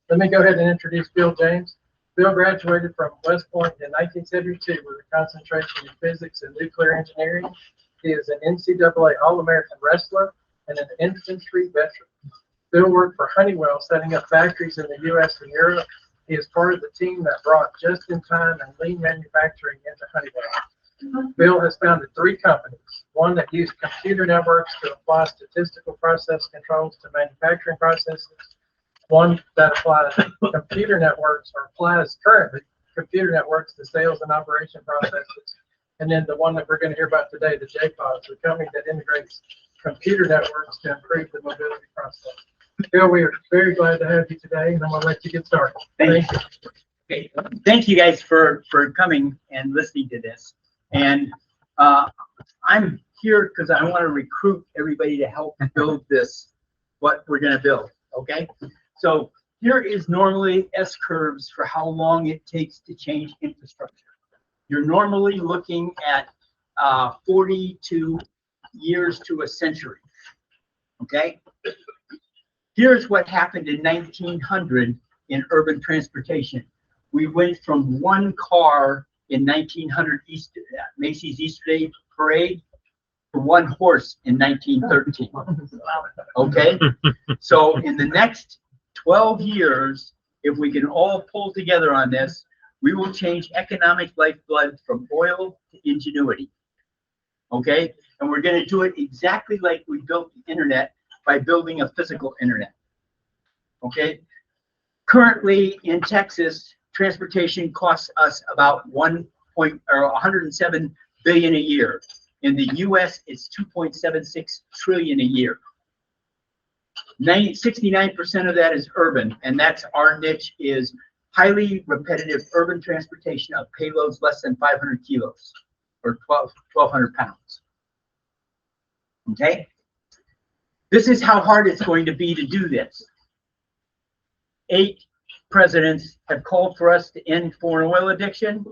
Let me go ahead and introduce Bill James. Bill graduated from West Point in 1972 with a concentration in physics and nuclear engineering. He is an NCAA All-American wrestler and an infantry veteran. Bill worked for Honeywell, setting up factories in the U.S. and Europe. He is part of the team that brought just-in-time and lean manufacturing into Honeywell. Bill has founded 3 companies, one that used computer networks to apply statistical process controls to manufacturing processes, one that applies computer networks or applies currently computer networks to sales and operation processes, and then the one that we're going to hear about today, the JPods, the company that integrates computer networks to improve the mobility process. Bill, we are very glad to have you today, and I'm going to let you get started. Thank you. Okay. Thank you guys for coming and listening to this. And I'm here because I want to recruit everybody to help build this, what we're going to build. Okay. So here is normally S-curves for how long it takes to change infrastructure. You're normally looking at 42 years to a century. Okay. Here's what happened in 1900 in urban transportation. We went from 1 car in 1900 Macy's Easter Day Parade to 1 horse in 1913. Okay, so in the next 12 years, if we can all pull together on this, we will change economic lifeblood from oil to ingenuity. Okay, and we're going to do it exactly like we built the internet by building a physical internet. Okay, currently in Texas, transportation costs us about 107 billion a year. In the U.S., it's 2.76 trillion a year. 69% of that is urban, and that's our niche, is highly repetitive urban transportation of payloads less than 500 kilos or 1,200 pounds. Okay, this is how hard it's going to be to do this. 8 presidents have called for us to end foreign oil addiction.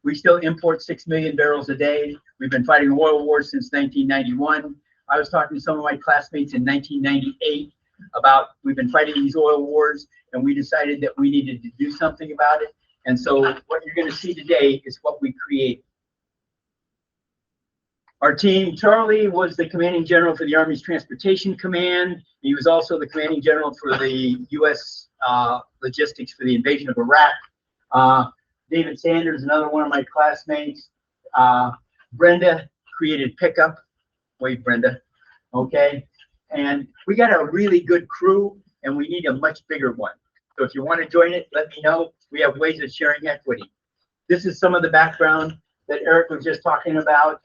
We still import 6 million barrels a day. We've been fighting the oil war since 1991. I was talking to some of my classmates in 1998 about we've been fighting these oil wars, and we decided that we needed to do something about it. And so what you're going to see today is what we created. Our team, Charlie was the commanding general for the Army's Transportation Command. He was also the commanding general for the U.S. Logistics for the invasion of Iraq. David Sanders, another one of my classmates. Brenda created Pickup. Wait, Brenda. Okay. And we got a really good crew, and we need a much bigger one. So if you want to join it, let me know. We have ways of sharing equity. This is some of the background that Eric was just talking about.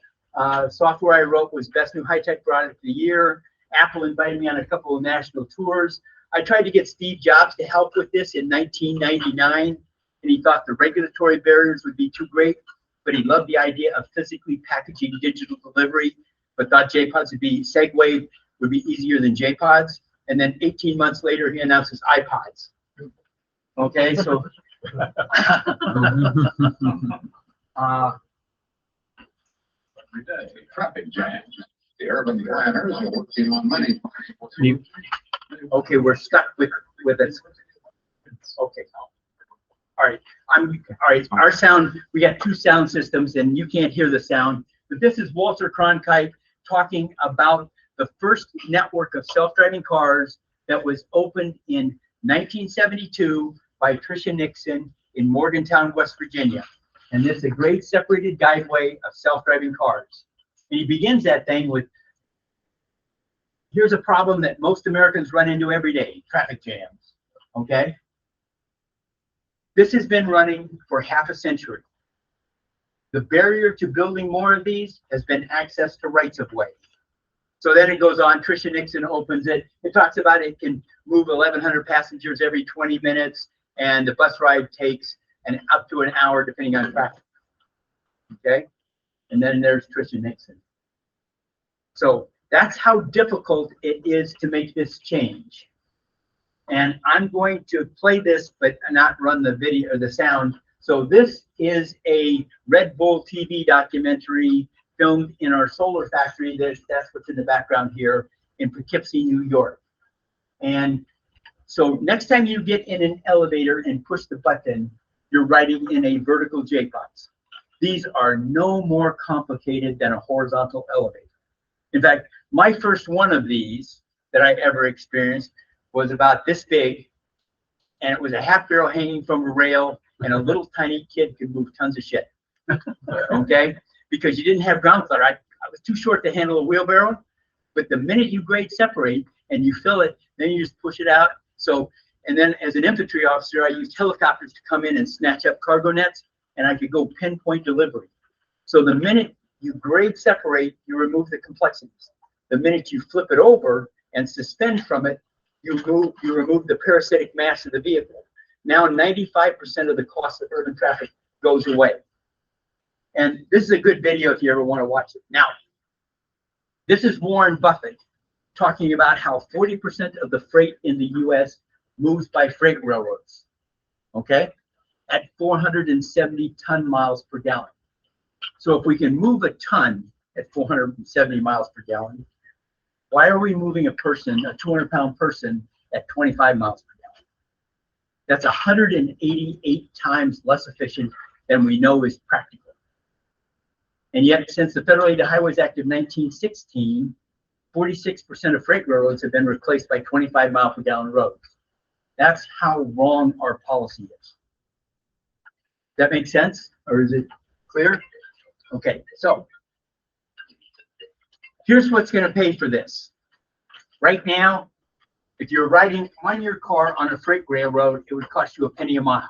Software I wrote was Best New High-Tech Product of the Year. Apple invited me on a couple of national tours. I tried to get Steve Jobs to help with this in 1999, and he thought the regulatory barriers would be too great, but he loved the idea of physically packaging digital delivery, but thought JPods would be, Segway would be easier than JPods. And then 18 months later, he announces iPods. Okay, so every day, traffic jams. The urban planners are working on money. Okay, we're stuck with it. Okay. All right. All right. Our sound, we got 2 sound systems, and you can't hear the sound. But this is Walter Cronkite talking about the first network of self-driving cars that was opened in 1972 by Tricia Nixon in Morgantown, West Virginia. And it's a great separated guideway of self-driving cars. And he begins that thing with, here's a problem that most Americans run into every day, traffic jams, okay? This has been running for half a century. The barrier to building more of these has been access to rights of way. So then it goes on, Tricia Nixon opens it. It talks about it can move 1,100 passengers every 20 minutes, and the bus ride takes up to an hour depending on traffic. Okay, and then there's Tricia Nixon. So that's how difficult it is to make this change. And I'm going to play this, but not run the video or the sound. So this is a Red Bull TV documentary filmed in our solar factory. That's what's in the background here in Poughkeepsie, New York. And So next time you get in an elevator and push the button, you're riding in a vertical JPods. These are no more complicated than a horizontal elevator. In fact, my first one of these that I ever experienced was about this big, and it was a half barrel hanging from a rail, and a little tiny kid could move tons of shit. Okay? Because you didn't have ground clear. I was too short to handle a wheelbarrow, but the minute you grade separate and you fill it, then you just push it out. So, and then as an infantry officer, I used helicopters to come in and snatch up cargo nets, and I could go pinpoint delivery. So the minute you grade separate, you remove the complexities. The minute you flip it over and suspend from it, you remove the parasitic mass of the vehicle. Now 95% of the cost of urban traffic goes away. And this is a good video if you ever want to watch it. Now, this is Warren Buffett talking about how 40% of the freight in the US moves by freight railroads, okay, at 470 ton miles per gallon. So if we can move a ton at 470 miles per gallon, why are we moving a person, a 200-pound person, at 25 miles per gallon? That's 188 times less efficient than we know is practical. And yet, since the Federal Aid to Highways Act of 1916, 46% of freight railroads have been replaced by 25 mile per gallon roads. That's how wrong our policy is. That makes sense? Or is it clear? Okay, so here's what's going to pay for this. Right now, if you're riding on your car on a freight railroad, it would cost you a penny a mile.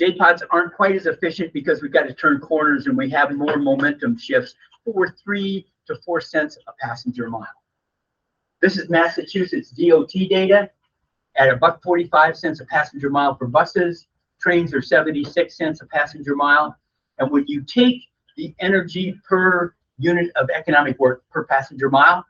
JPods aren't quite as efficient because we've got to turn corners and we have more momentum shifts, but we're 3 to 4 cents a passenger mile. This is Massachusetts DOT data at $1.45 a passenger mile for buses. Trains are 76 cents a passenger mile. And when you take the energy per unit of economic work per passenger mile,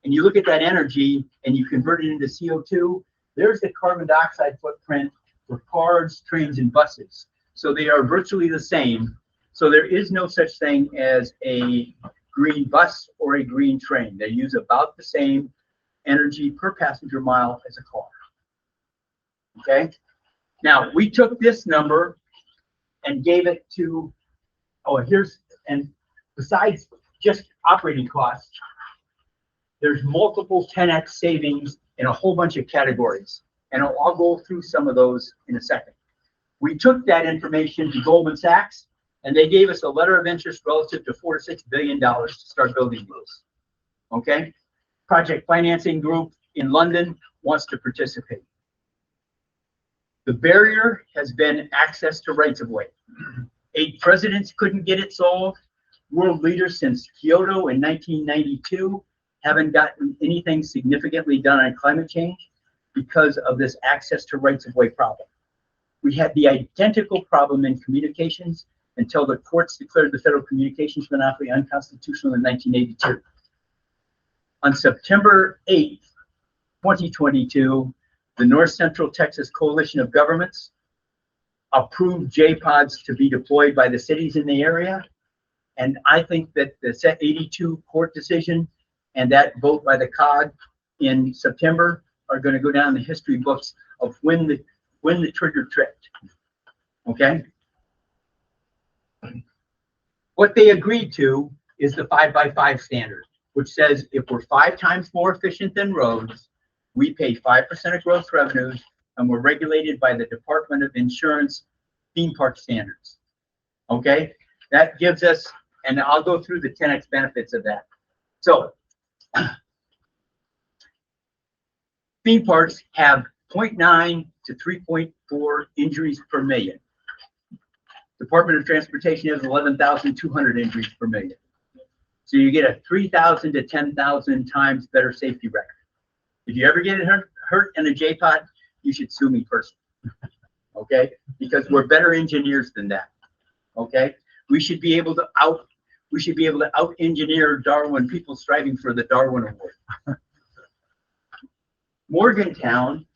and you look at that energy and you convert it into CO2, there's the carbon dioxide footprint for cars, trains, and buses. So they are virtually the same. So there is no such thing as a green bus or a green train. They use about the same energy per passenger mile as a car. Okay? Now, we took this number and gave it to, and besides just operating costs, there's multiple 10x savings in a whole bunch of categories. And I'll go through some of those in a second. We took that information to Goldman Sachs, and they gave us a letter of interest relative to $4 to $6 billion to start building those. Okay? Project Financing Group in London wants to participate. The barrier has been access to rights of way. 8 presidents couldn't get it solved. World leaders since Kyoto in 1992 haven't gotten anything significantly done on climate change because of this access to rights of way problem. We had the identical problem in communications until the courts declared the federal communications monopoly unconstitutional in 1982. On September 8th, 2022, the North Central Texas Coalition of Governments approved JPods to be deployed by the cities in the area. And I think that the Set 82 court decision and that vote by the COG in September are going to go down in the history books of when the trigger tripped. Okay? What they agreed to is the 5x5 standard, which says if we're 5 times more efficient than roads, we pay 5% of gross revenues, and we're regulated by the Department of Insurance theme park standards. Okay? That gives us, and I'll go through the 10x benefits of that. So, theme parks have 0.9 to 3.4 injuries per million. Department of Transportation has 11,200 injuries per million. So you get a 3,000 to 10,000 times better safety record. If you ever get hurt in a JPod, you should sue me personally. Okay? Because we're better engineers than that. Okay? We should be able to out-engineer Darwin, people striving for the Darwin Award. Morgantown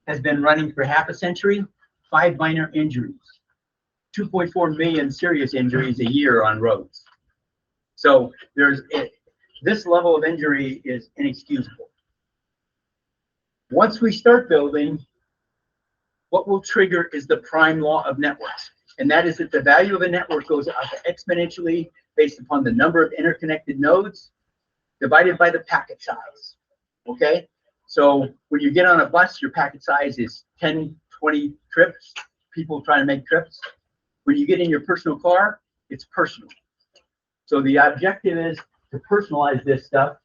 has been running for half a century, 5 minor injuries, 2.4 million serious injuries a year on roads. So this level of injury is inexcusable. Once we start building, what will trigger is the prime law of networks. And that is that the value of a network goes up exponentially based upon the number of interconnected nodes divided by the packet size. Okay? So when you get on a bus, your packet size is 10, 20 trips, people trying to make trips. When you get in your personal car, it's personal. So the objective is to personalize this stuff.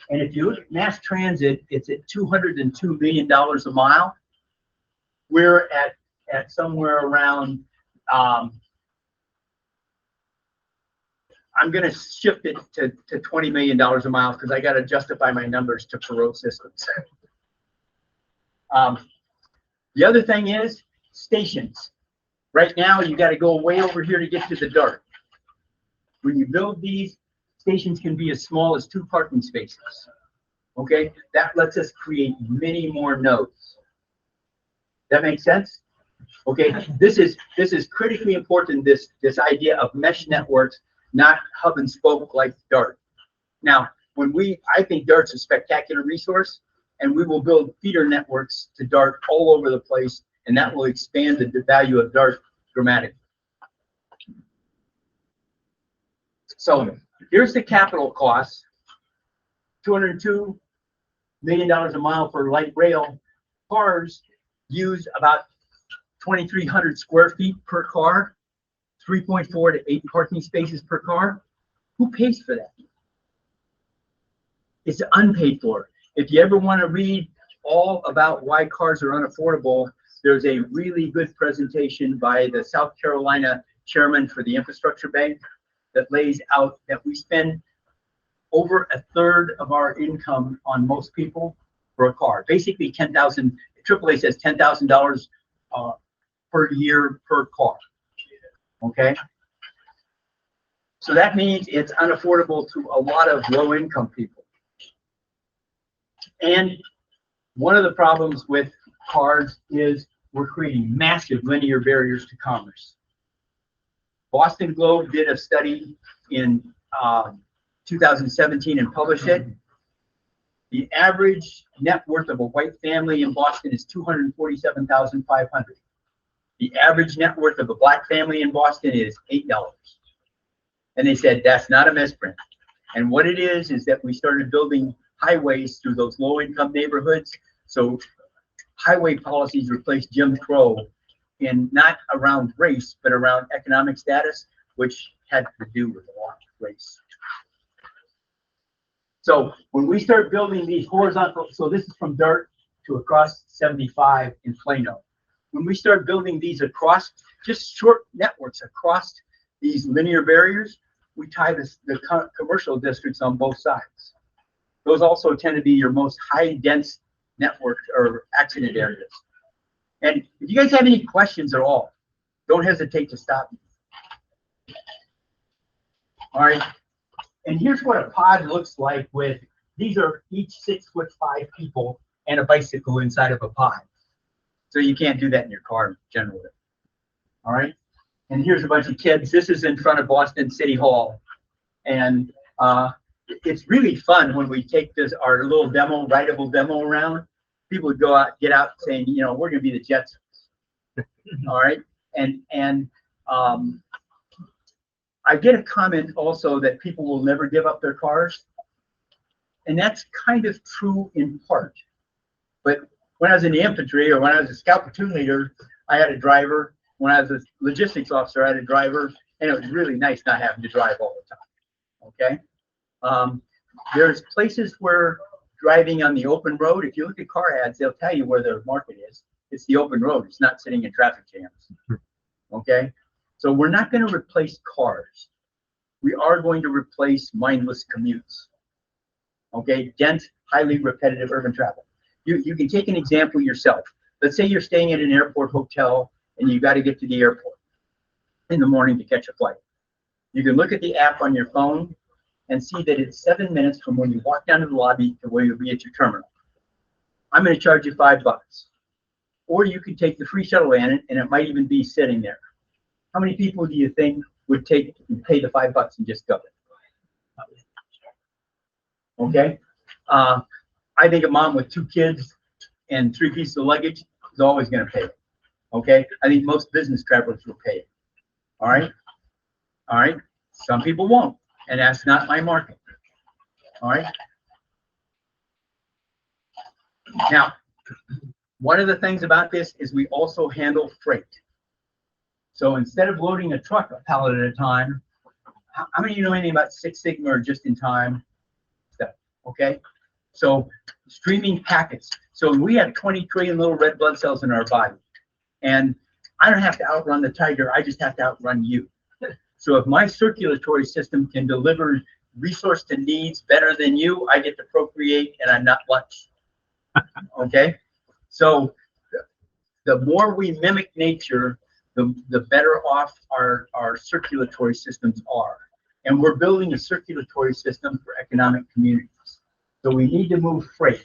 And if you look at mass transit, it's at $202 million a mile. We're at somewhere around, I'm going to shift it to $20 million a mile because I got to justify my numbers to Perot systems. The other thing is stations. Right now, you got to go way over here to get to the dart. When you build these, stations can be as small as 2 parking spaces. Okay, that lets us create many more nodes. That makes sense? Okay, this is critically important. This idea of mesh networks, not hub and spoke like Dart. Now, I think Dart's a spectacular resource, and we will build feeder networks to Dart all over the place, and that will expand the value of Dart dramatically. So here's the capital cost: $202 million a mile for light rail. Cars use about 2,300 square feet per car, 3.4 to 8 parking spaces per car. Who pays for that? It's unpaid for. If you ever want to read all about why cars are unaffordable, there's a really good presentation by the South Carolina chairman for the Infrastructure Bank that lays out that we spend over 1/3 of our income on most people for a car. Basically, $10,000. AAA says $10,000 per year per car. Okay, so that means it's unaffordable to a lot of low-income people. And one of the problems with cars is we're creating massive linear barriers to commerce. Boston Globe did a study in 2017 and published it. The average net worth of a white family in Boston is $247,500. The average net worth of a black family in Boston is $8. And they said that's not a misprint. And what it is that we started building highways through those low-income neighborhoods. So highway policies replaced Jim Crow in not around race, but around economic status, which had to do with a lot of race. So when we start building these horizontal, so this is from Dart to across 75 in Plano. When we start building these across, just short networks across these linear barriers, we tie the commercial districts on both sides. Those also tend to be your most high dense network or accident areas. And if you guys have any questions at all, don't hesitate to stop me. All right. And here's what a pod looks like with, these are each 6'5" people and a bicycle inside of a pod. So you can't do that in your car generally. All right. And here's a bunch of kids. This is in front of Boston City Hall. And it's really fun when we take our little demo, rideable demo around. People would go out, get out saying, you know, we're going to be the Jetsons. All right. And I get a comment also that people will never give up their cars. And that's kind of true in part. But when I was in the infantry or when I was a scout platoon leader, I had a driver. When I was a logistics officer, I had a driver. And it was really nice not having to drive all the time. Okay. There's places where driving on the open road, if you look at car ads, they'll tell you where their market is. It's the open road. It's not sitting in traffic jams. Okay. So we're not going to replace cars. We are going to replace mindless commutes. Okay, dense, highly repetitive urban travel. You can take an example yourself. Let's say you're staying at an airport hotel and you got to get to the airport in the morning to catch a flight. You can look at the app on your phone and see that it's 7 minutes from when you walk down to the lobby to where you'll be at your terminal. I'm going to charge you $5. Or you can take the free shuttle in and it might even be sitting there. How many people do you think would take and pay the $5 and just go? Okay. I think a mom with 2 kids and 3 pieces of luggage is always going to pay it. Okay, I think most business travelers will pay it. All right, all right. Some people won't, and that's not my market. All right. Now, one of the things about this is we also handle freight. So instead of loading a truck a pallet at a time, how many of you know anything about Six Sigma or just in time stuff? Okay, so streaming packets. So we have 20 trillion little red blood cells in our body, and I don't have to outrun the tiger. I just have to outrun you. So if my circulatory system can deliver resource to needs better than you, I get to procreate, and I'm not lunch. Okay, so the more we mimic nature, the better off our circulatory systems are. And we're building a circulatory system for economic communities. So we need to move freight.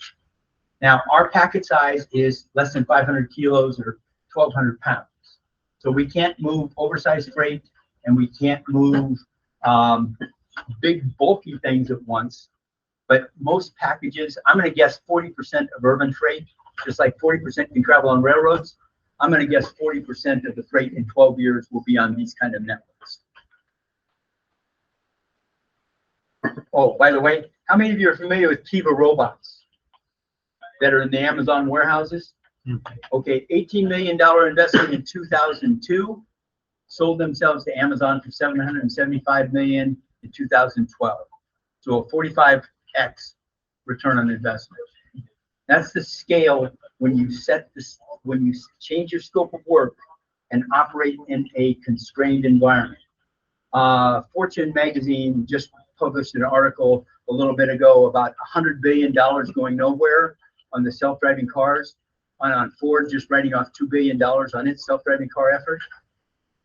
Now, our packet size is less than 500 kilos or 1,200 pounds. So we can't move oversized freight, and we can't move big, bulky things at once. But most packages, I'm going to guess 40% of urban freight, just like 40% can travel on railroads. I'm going to guess 40% of the freight in 12 years will be on these kind of networks. Oh, by the way, how many of you are familiar with Kiva robots that are in the Amazon warehouses? Okay, $18 million investment in 2002, sold themselves to Amazon for $775 million in 2012. So a 45x return on investment. That's the scale when you set this, when you change your scope of work and operate in a constrained environment. Fortune magazine just published an article a little bit ago about $100 billion going nowhere on the self-driving cars, on Ford just writing off $2 billion on its self-driving car effort,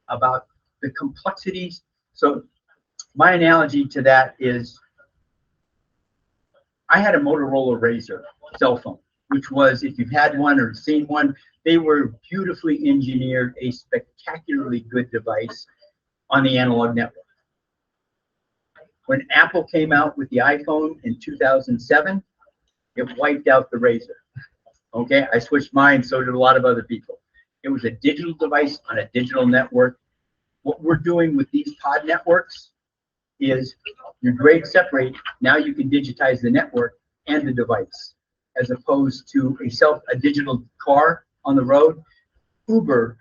about the complexities. So my analogy to that is, I had a Motorola Razr cell phone, which was, if you've had one or seen one, they were beautifully engineered, a spectacularly good device on the analog network. When Apple came out with the iPhone in 2007, it wiped out the Razr. Okay, I switched mine, so did a lot of other people. It was a digital device on a digital network. What we're doing with these pod networks is your grade separate. Now you can digitize the network and the device, as opposed to a digital car on the road. Uber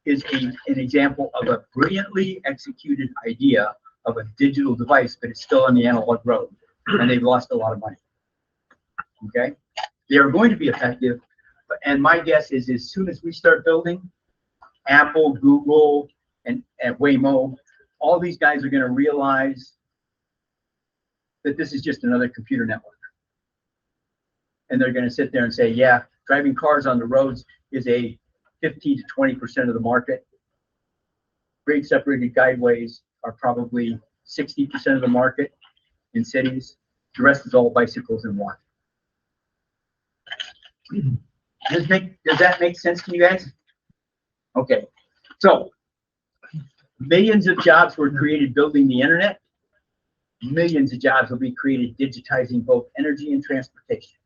is an example of a brilliantly executed idea of a digital device, but it's still on the analog road, and they've lost a lot of money. Okay, they are going to be effective, and my guess is as soon as we start building, Apple, Google, and Waymo, all these guys are going to realize that this is just another computer network. And they're going to sit there and say, yeah, driving cars on the roads is a 15 to 20% of the market. Grade separated guideways are probably 60% of the market in cities. The rest is all bicycles and walking. Does that make sense to you guys? Okay, so millions of jobs were created building the internet. Millions of jobs will be created digitizing both energy and transportation.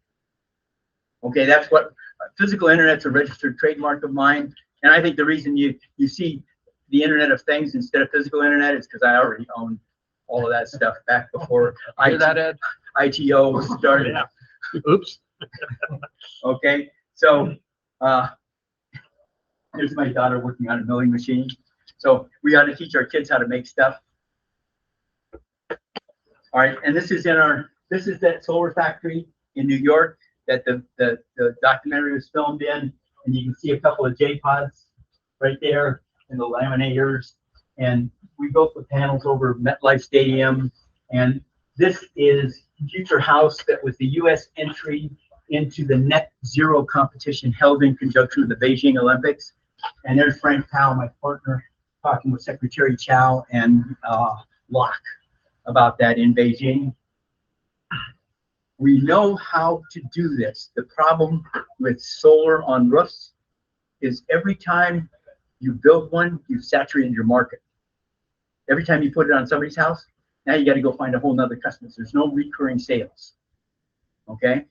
Okay, that's what physical internet's a registered trademark of mine. And I think the reason you see the Internet of Things instead of physical internet is because I already owned all of that stuff back before ITO started. Yeah. Oops. Okay, so here's my daughter working on a milling machine. So we got to teach our kids how to make stuff. All right, and this is that solar factory in New York that the documentary was filmed in, and you can see a couple of JPods right there and the laminators. And we built the panels over MetLife Stadium, and this is Future House that was the U.S. entry into the net zero competition held in conjunction with the Beijing Olympics. And there's Frank Powell, my partner, talking with Secretary Chow and Locke about that in Beijing. We know how to do this. The problem with solar on roofs is every time you build one, you've saturated your market. Every time you put it on somebody's house, now you got to go find a whole nother customer. There's no recurring sales. Okay?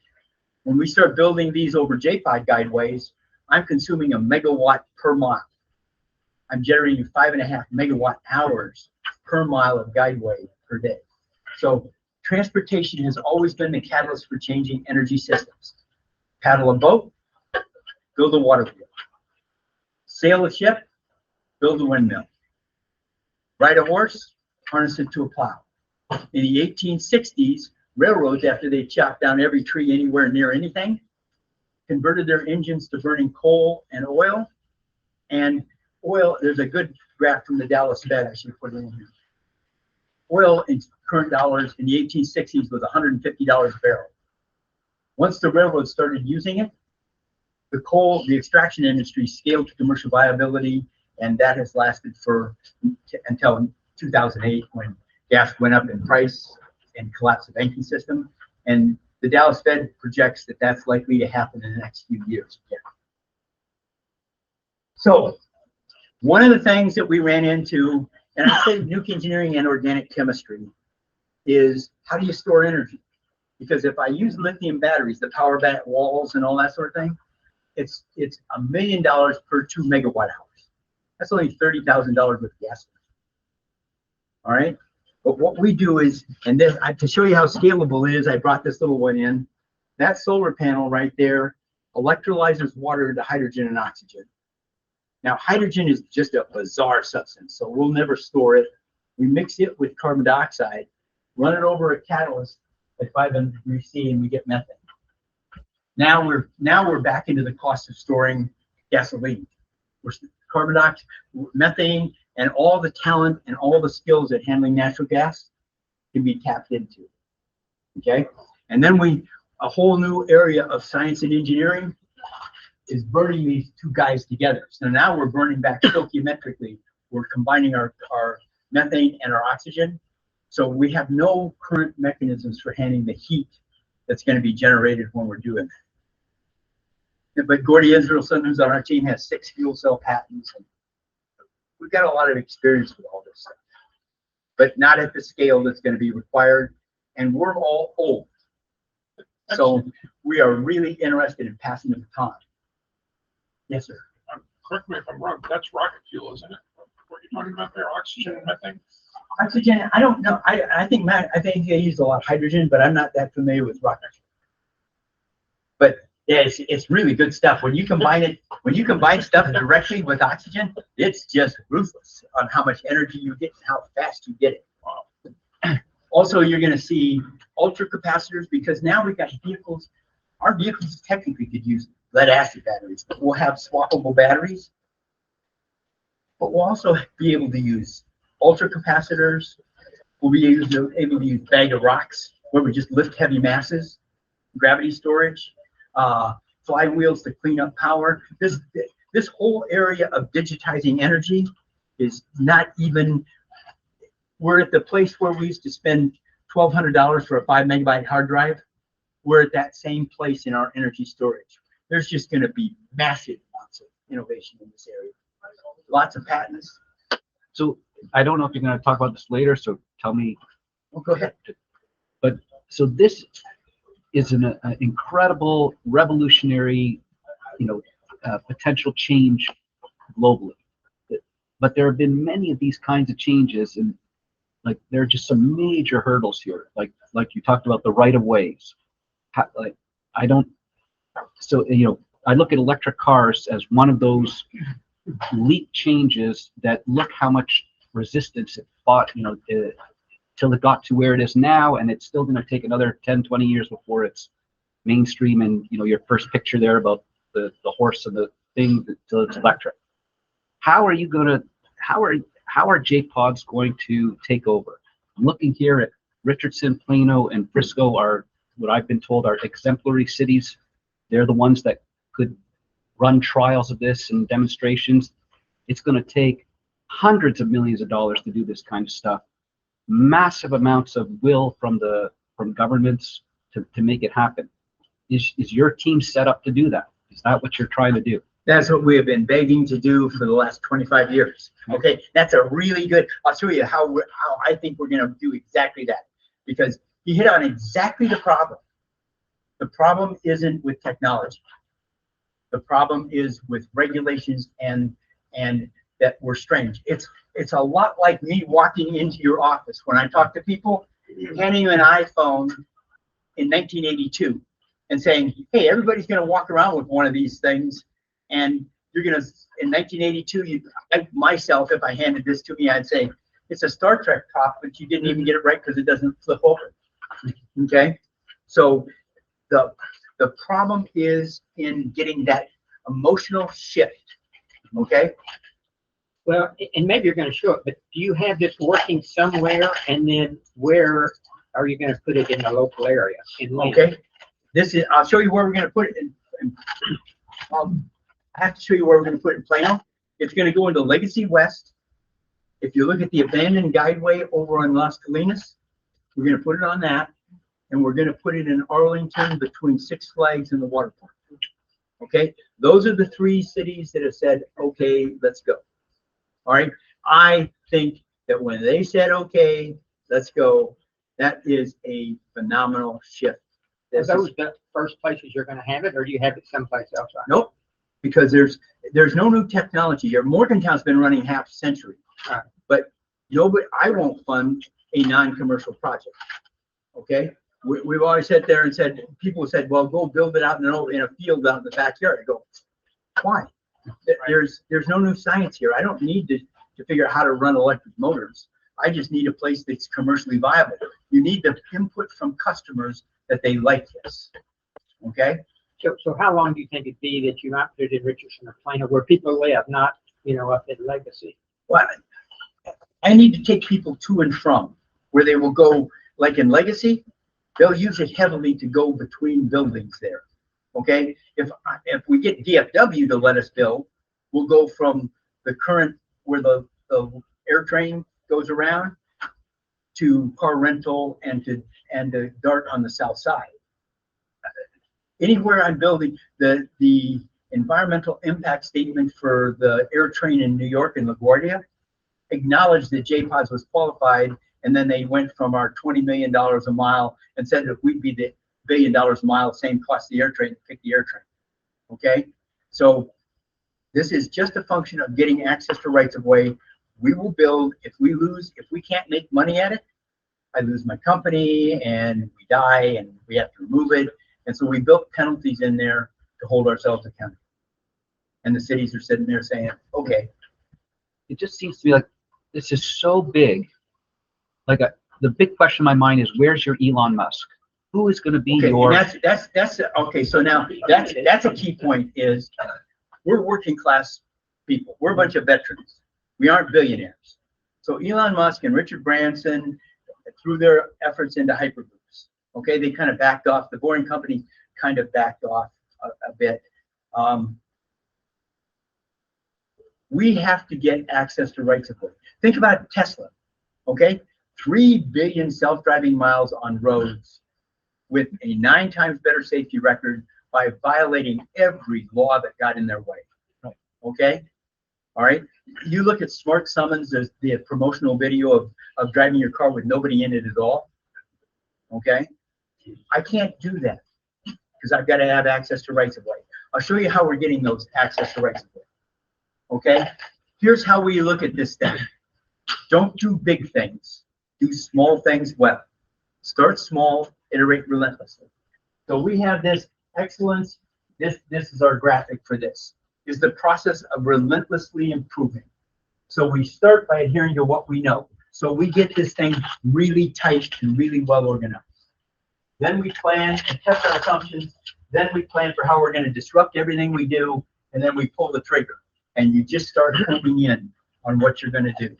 when we start building these over JPod guideways, I'm consuming a megawatt per mile. I'm generating 5.5 megawatt hours per mile of guideway per day. So transportation has always been the catalyst for changing energy systems. Paddle a boat, build a water wheel. Sail a ship, build a windmill. Ride a horse, harness it to a plow. In the 1860s, railroads, after they chopped down every tree anywhere near anything, converted their engines to burning coal and oil. And oil, there's a good graph from the Dallas Fed, I should put it in here. Oil in current dollars in the 1860s was $150 a barrel. Once the railroads started using it, the extraction industry scaled to commercial viability, and that has lasted until 2008, when gas went up in price and collapsed the banking system. And the Dallas Fed projects that that's likely to happen in the next few years. Yeah. So one of the things that we ran into, and I say nuke engineering and organic chemistry, is how do you store energy? Because if I use lithium batteries, the power back walls and all that sort of thing, it's $1 million per 2 megawatt hours. That's only $30,000 with gas. All right. But what we do is, and then to show you how scalable it is, I brought this little one in. That solar panel right there electrolyzes water into hydrogen and oxygen. Now, hydrogen is just a bizarre substance, so we'll never store it. We mix it with carbon dioxide, run it over a catalyst at 500 degrees C, and we get methane. Now we're back into the cost of storing gasoline. We're carbon dioxide, methane, and all the talent and all the skills at handling natural gas can be tapped into. Okay, and then a whole new area of science and engineering is burning these two guys together. So now we're burning back stoichiometrically. We're combining our methane and our oxygen. So we have no current mechanisms for handling the heat that's going to be generated when we're doing that. But Gordy Israelson, who's on our team, has 6 fuel cell patents. And we've got a lot of experience with all this stuff, but not at the scale that's going to be required. And we're all old. So we are really interested in passing the baton. Yes, sir. Correct me if I'm wrong, but that's rocket fuel, isn't it? What you're talking about there, oxygen and methane? Oxygen, I don't know. I think they use a lot of hydrogen, but I'm not that familiar with rocket fuel. But yeah, it's really good stuff. When you combine stuff directly with oxygen, it's just ruthless on how much energy you get and how fast you get it. Wow. Also, you're going to see ultra capacitors, because now we've got vehicles. Our vehicles technically could use lead acid batteries, but we'll have swappable batteries. But we'll also be able to use ultra capacitors. We'll be able to use bag of rocks, where we just lift heavy masses, gravity storage, flywheels to clean up power. This whole area of digitizing energy is not even. We're at the place where we used to spend $1,200 for a 5 megabyte hard drive. We're at that same place in our energy storage. There's just going to be massive amounts of innovation in this area. Lots of patents. So I don't know if you're going to talk about this later, so tell me. Well, go ahead. But so this is an incredible, revolutionary, potential change globally. But there have been many of these kinds of changes, and like there are just some major hurdles here. Like you talked about the right of ways. I look at electric cars as one of those leap changes that look how much resistance it fought, till it got to where it is now, and it's still going to take another 10, 20 years before it's mainstream. And your first picture there about the horse and the thing till it's electric. How are JPods going to take over? I'm looking here at Richardson, Plano, and Frisco are what I've been told are exemplary cities. They're the ones that could run trials of this and demonstrations. It's going to take hundreds of millions of dollars to do this kind of stuff. Massive amounts of will from governments to make it happen. Is your team set up to do that? Is that what you're trying to do? That's what we have been begging to do for the last 25 years. Okay, that's a really good. I'll show you how I think we're going to do exactly that, because you hit on exactly the problem. The problem isn't with technology. The problem is with regulations and that we're strange. It's a lot like me walking into your office when I talk to people, handing you an iPhone in 1982 and saying, hey, everybody's going to walk around with one of these things, and you're going to, in 1982, myself, if I handed this to me, I'd say, it's a Star Trek top, but you didn't even get it right because it doesn't flip open. Okay? So the problem is in getting that emotional shift. Okay? Well, and maybe you're going to show it, but do you have this working somewhere, and then where are you going to put it in the local area? Okay. I'll show you where we're going to put it I have to show you where we're going to put it in Plano. It's going to go into Legacy West. If you look at the abandoned guideway over on Las Colinas, we're going to put it on that, and we're going to put it in Arlington between Six Flags and the water park. Okay. Those are the three cities that have said, okay, let's go. All right. I think that when they said, okay, let's go, that is a phenomenal shift. Are those the first places you're going to have it, or do you have it someplace else? Nope, because there's no new technology here. Morgantown's been running half a century, right. But nobody, I won't fund a non-commercial project. Okay, we've always sat there and said, people said, well, go build it out in a field out in the backyard. I go, why? There's no new science here. I don't need to figure out how to run electric motors. I just need a place that's commercially viable. You need the input from customers that they like this. Okay? So how long do you think it'd be that you might put it in Richardson or Plano, where people live, not, up in Legacy? Well, I need to take people to and from where they will go, like in Legacy, they'll use it heavily to go between buildings there. Okay? If we get DFW to let us build, we'll go from the current, where the air train goes around, to car rental and to DART on the south side. Anywhere I'm building, the environmental impact statement for the air train in New York in LaGuardia acknowledged that JPods was qualified, and then they went from our $20 million a mile and said if we'd be the $1 billion a mile, same cost the air train, pick the air train. Okay, so this is just a function of getting access to rights of way. We will build. If we can't make money at it, I lose my company and we die and we have to remove it. And so we built penalties in there to hold ourselves accountable. And the cities are sitting there saying, okay. It just seems to be like, this is so big. Like the big question in my mind is, where's your Elon Musk? Who is going to be your? That's okay. So now that's a key point. Is we're working class people. We're a bunch of veterans. We aren't billionaires. So Elon Musk and Richard Branson, through their efforts into hypergroups, okay, they kind of backed off. The Boring Company kind of backed off a bit. We have to get access to rights of way. Think about Tesla, okay? 3 billion self-driving miles on roads with a 9 times better safety record by violating every law that got in their way, okay? All right, you look at Smart Summons, there's the promotional video of driving your car with nobody in it at all, okay? I can't do that because I've got to have access to rights of way. I'll show you how we're getting those access to rights of way, okay? Here's how we look at this thing. Don't do big things, do small things well. Start small, iterate relentlessly. So we have this excellence, this is our graphic for this. Is the process of relentlessly improving. So we start by adhering to what we know. So we get this thing really tight and really well organized. Then we plan and test our assumptions. Then we plan for how we're going to disrupt everything we do. And then we pull the trigger. And you just start honing in on what you're going to do.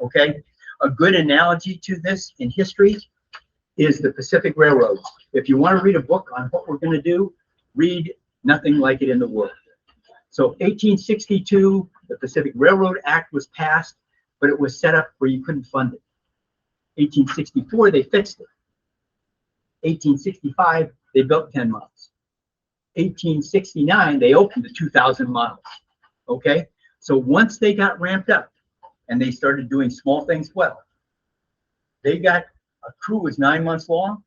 Okay? A good analogy to this in history is the Pacific Railroad. If you want to read a book on what we're going to do, read Nothing Like It in the World. So 1862, the Pacific Railroad Act was passed, but it was set up where you couldn't fund it. 1864, they fixed it. 1865, they built 10 miles. 1869, they opened the 2,000 miles. Okay? So once they got ramped up and they started doing small things well, they got, a crew was 9 months long.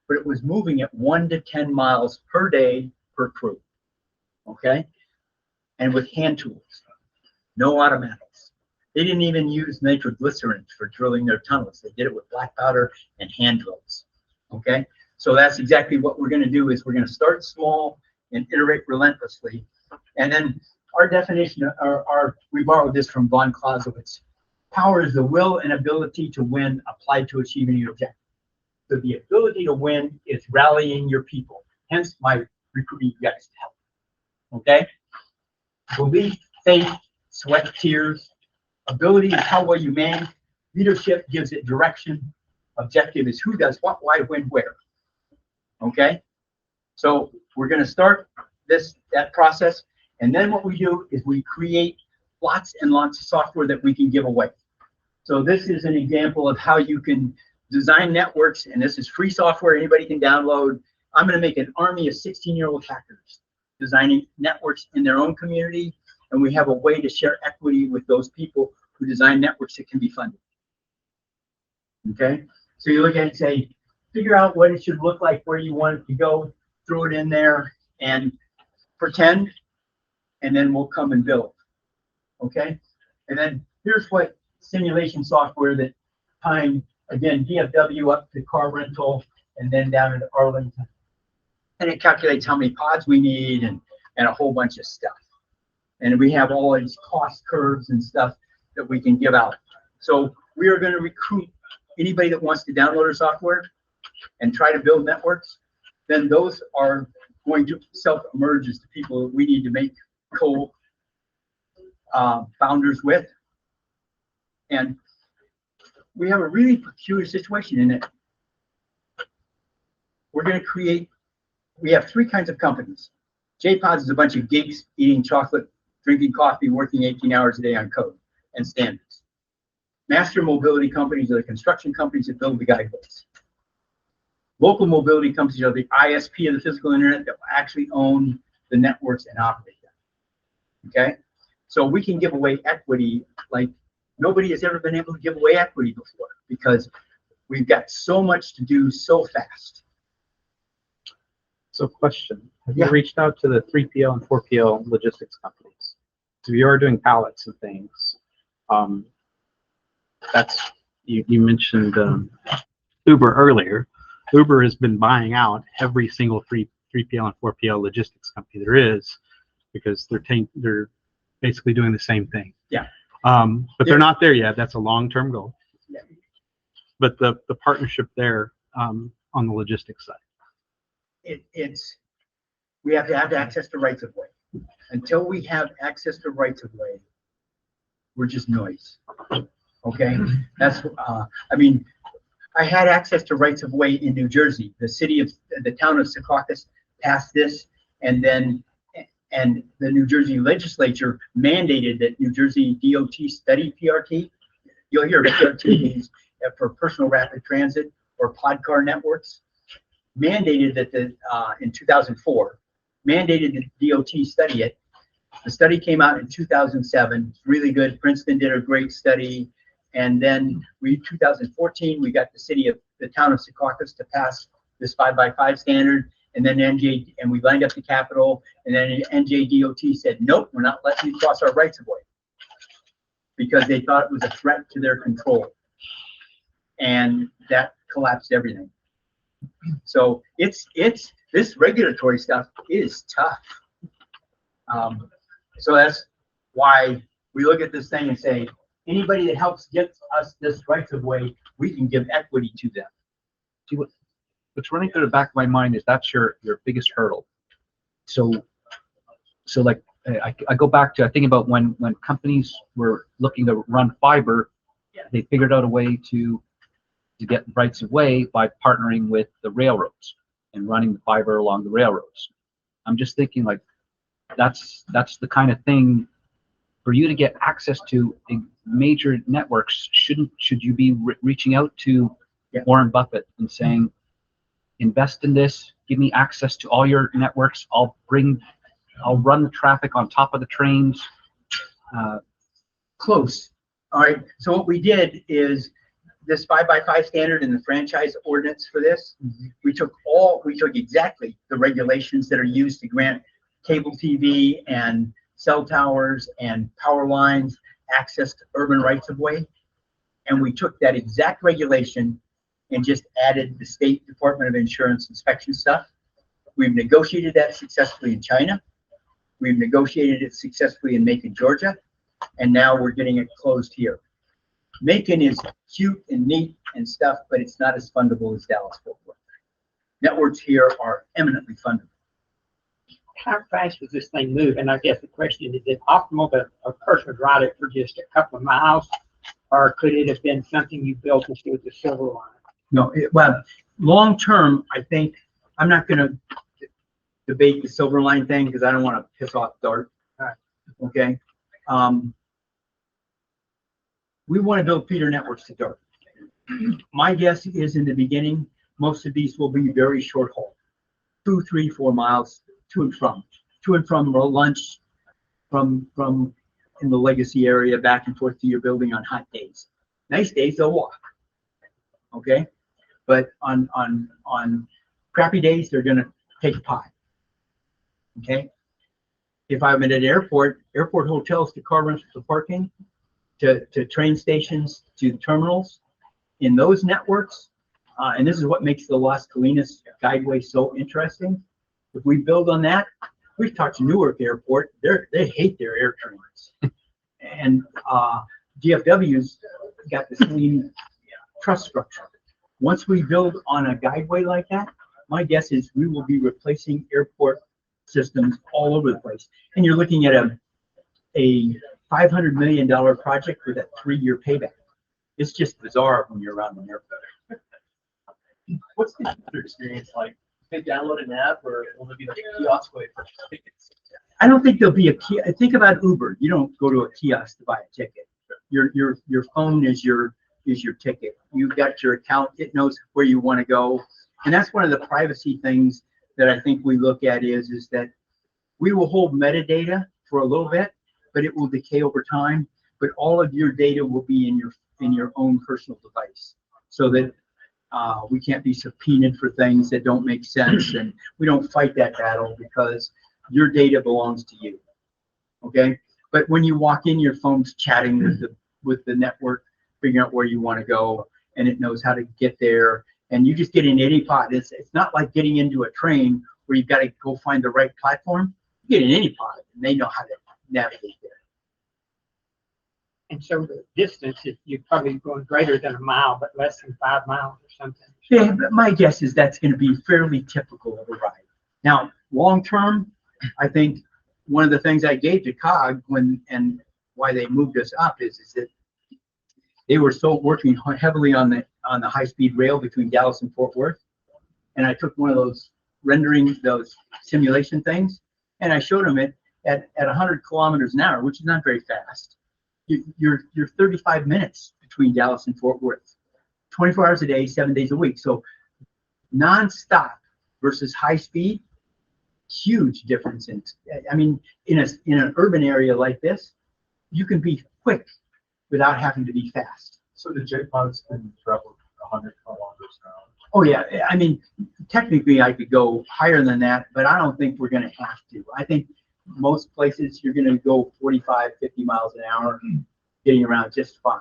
but it was moving at 1 to 10 miles per day per crew. Okay? And with hand tools, no automatics. They didn't even use nitroglycerin for drilling their tunnels. They did it with black powder and hand drills. Okay? So that's exactly what we're going to do is we're going to start small and iterate relentlessly. And then our definition, we borrowed this from von Clausewitz. Power is the will and ability to win applied to achieving your objective. So the ability to win is rallying your people. Hence my recruiting you guys to help. Okay? Belief, faith, sweat, tears. Ability is how well you manage. Leadership gives it direction. Objective is who does what, why, when, where. Okay? So we're going to start that process. And then what we do is we create lots and lots of software that we can give away. So this is an example of how you can design networks, and this is free software anybody can download. I'm going to make an army of 16-year-old hackers designing networks in their own community, and we have a way to share equity with those people who design networks that can be funded. Okay? So you look at it and say, figure out what it should look like, where you want it to go, throw it in there, and pretend, and then we'll come and build. Okay? And then here's what simulation software that time, again, DFW up to car rental, and then down into Arlington. And it calculates how many pods we need and a whole bunch of stuff. And we have all these cost curves and stuff that we can give out. So we are going to recruit anybody that wants to download our software and try to build networks. Then those are going to self-emerge as the people that we need to make co-founders with. And we have a really peculiar situation in it. We're going to create, we have 3 kinds of companies. JPods is a bunch of geeks eating chocolate, drinking coffee, working 18 hours a day on code and standards. Master mobility companies are the construction companies that build the guidebooks. Local mobility companies are the ISP of the physical internet that will actually own the networks and operate them. Okay? So we can give away equity like nobody has ever been able to give away equity before because we've got so much to do so fast. So question, have you reached out to the 3PL and 4PL logistics companies? So you are doing pallets and things. You mentioned Uber earlier. Uber has been buying out every single 3PL and 4PL logistics company there is because they're basically doing the same thing. Yeah. But they're not there yet. That's a long-term goal. Yeah. But the partnership there on the logistics side. We have to have access to rights of way. Until we have access to rights of way, we're just noise. Okay, that's I mean, I had access to rights of way in New Jersey. The town of Secaucus passed this, and the New Jersey legislature mandated that New Jersey DOT study PRT. You'll hear PRT means for personal rapid transit or pod car networks. Mandated that in 2004, mandated the DOT study it. The study came out in 2007. It's really good. Princeton did a great study. And then 2014, we got the town of Secaucus to pass this 5x5 standard. And then we lined up the Capitol. And then NJDOT said, nope, we're not letting you cross our rights of way because they thought it was a threat to their control. And that collapsed everything. So this regulatory stuff is tough. So that's why we look at this thing and say, anybody that helps get us this rights of way, we can give equity to them. See, what's running through the back of my mind is that's your biggest hurdle. So like I go back to, I think about when companies were looking to run fiber, they figured out a way to get rights of way by partnering with the railroads and running the fiber along the railroads. I'm just thinking like that's the kind of thing for you to get access to major networks. Should you be reaching out to Warren Buffett and saying, invest in this, give me access to all your networks, I'll run the traffic on top of the trains. Close. All right. So what we did is this 5x5 standard and the franchise ordinance for this, we took exactly the regulations that are used to grant cable TV and cell towers and power lines access to urban rights of way. And we took that exact regulation and just added the State Department of Insurance inspection stuff. We've negotiated that successfully in China. We've negotiated it successfully in Macon, Georgia. And now we're getting it closed here. Macon is cute and neat and stuff, but it's not as fundable as Dallas-Fort Worth. Networks here are eminently fundable. How fast does this thing move? And I guess the question is it optimal that a person would ride it for just a couple of miles, or could it have been something you built instead with the silver line? No, well, long term, I think I'm not going to debate the silver line thing because I don't want to piss off Dart. Okay. We want to build feeder networks to Dart. My guess is in the beginning, most of these will be very short haul, 2, 3, 4 miles to and from lunch, from in the legacy area back and forth to your building on hot days. Nice days, they'll walk. Okay. But on crappy days, they're going to take a pie. Okay. If I'm at an airport hotels to car rentals to parking, to train stations, to terminals, in those networks, and this is what makes the Las Colinas guideway so interesting. If we build on that, we've talked to Newark Airport, they hate their air trains. And DFW's got this lean trust structure. Once we build on a guideway like that, my guess is we will be replacing airport systems all over the place. And you're looking at a $500 million project with a 3-year payback. It's just bizarre when you're around an airport. What's the user experience like? They download an app, or will there be like a kiosk way for tickets? I don't think there'll be a key. Think about Uber. You don't go to a kiosk to buy a ticket. Your phone is your ticket. You've got your account. It knows where you want to go. And that's one of the privacy things that I think we look at is that we will hold metadata for a little bit, but it will decay over time. But all of your data will be in your own personal device, so that we can't be subpoenaed for things that don't make sense, and we don't fight that battle because your data belongs to you. Okay, but when you walk in, your phone's chatting with the network, figuring out where you want to go, and it knows how to get there. And you just get in any pod. It's not like getting into a train where you've got to go find the right platform. You get in any pod, and they know how to navigate there. And so the distance, you're probably going greater than a mile, but less than 5 miles or something. Yeah, but my guess is that's going to be fairly typical of a ride. Now, long term, I think one of the things I gave to COG and why they moved us up is that they were so working heavily on the high-speed rail between Dallas and Fort Worth, and I took one of those rendering, those simulation things, and I showed them it at 100 kilometers an hour, which is not very fast. You're 35 minutes between Dallas and Fort Worth, 24 hours a day, 7 days a week. So non-stop versus high speed, huge difference. In an urban area like this, you can be quick without having to be fast. So the JPods can travel 100 kilometers an hour. Oh yeah, I mean, technically I could go higher than that, but I don't think we're going to have to. I think most places you're going to go 45, 50 miles an hour, getting around just fine.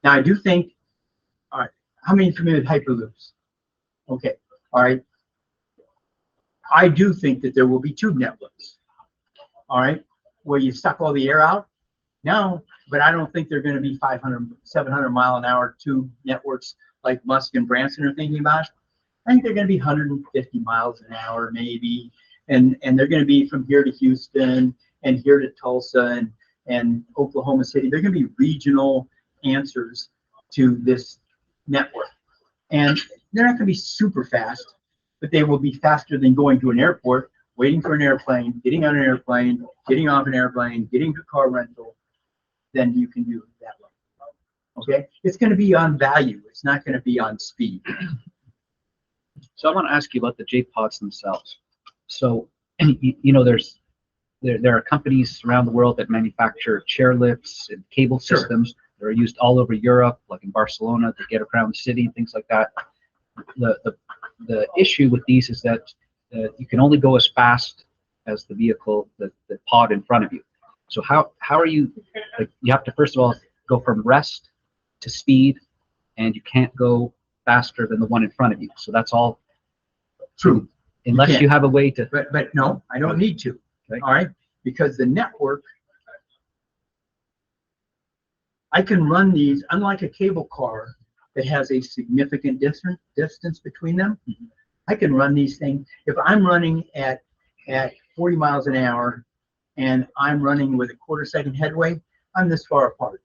Now I do think, all right, how many familiar with Hyperloops? Okay, all right. I do think that there will be tube networks, all right, where you suck all the air out. No, but I don't think they're going to be 500, 700 mile an hour tube networks like Musk and Branson are thinking about. I think they're going to be 150 miles an hour maybe, and they're going to be from here to Houston and here to Tulsa and Oklahoma City. They're going to be regional answers to this network, and they're not going to be super fast, but they will be faster than going to an airport, waiting for an airplane, getting on an airplane, getting off an airplane, getting to car rental. Then you can do it that way. Okay, it's going to be on value. It's not going to be on speed. So I want to ask you about the JPods themselves. So, you know, there are companies around the world that manufacture chairlifts and cable systems. They're used all over Europe, like in Barcelona, to get around the city, things like that. The issue with these is that you can only go as fast as the vehicle, the pod in front of you. So how are you, like, you have to first of all go from rest to speed, and you can't go faster than the one in front of you. So that's all True. unless can't. you have a way to. But no, I don't need to. Okay. All right, because the network, I can run these, unlike a cable car that has a significant distance between them. I can run these things. If I'm running at 40 miles an hour and I'm running with a quarter-second headway, I'm this far apart.